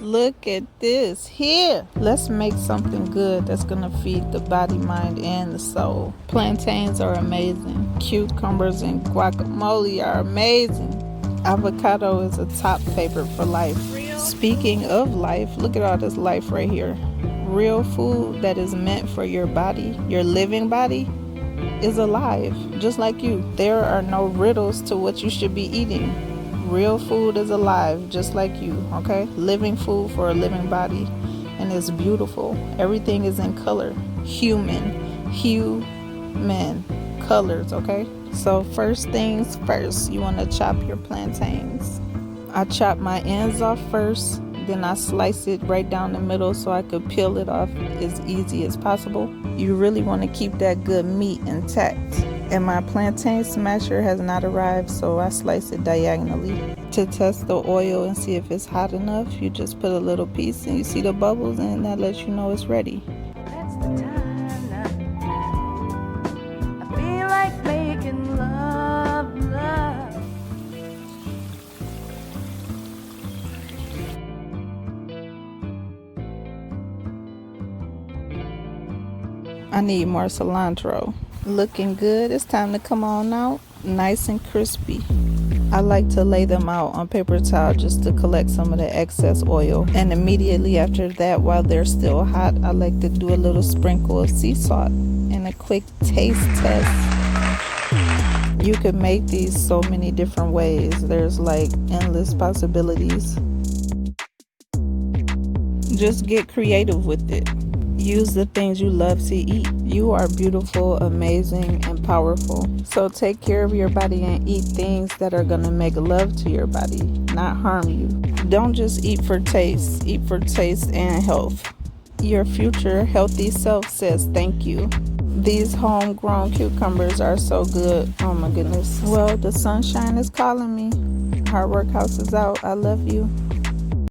Look at this here. Let's make something good that's gonna feed the body, mind, and the soul. Plantains are amazing. Cucumbers and guacamole are amazing. Avocado is a top favorite for life. Speaking of life, look at all this life right here. Real food that is meant for your body, your living body, is alive, just like you. There are no riddles to what you should be eating. Real food is alive, just like you, okay? Living food for a living body, and it's beautiful. Everything is in color. Human colors, okay? So first things first, you want to chop your plantains. I chop my ends off first, then I slice it right down the middle so I could peel it off as easy as possible. You really want to keep that good meat intact. And my plantain smasher has not arrived, so I slice it diagonally. To test the oil and see if it's hot enough, you just put a little piece and you see the bubbles, and that lets you know it's ready. That's the time now. I feel like making love, love. I need more cilantro. Looking good. It's time to come on out. Nice and crispy. I like to lay them out on paper towel just to collect some of the excess oil. And immediately after that, while they're still hot, I like to do a little sprinkle of sea salt and a quick taste test. You can make these so many different ways. There's like endless possibilities. Just get creative with it. Use the things you love to eat. You are beautiful, amazing, and powerful. So take care of your body and eat things that are gonna make love to your body, not harm you. Don't just eat for taste and health. Your future healthy self says thank you. These homegrown cucumbers are so good. Oh my goodness. Well, the sunshine is calling me. Hard Work House is out. I love you.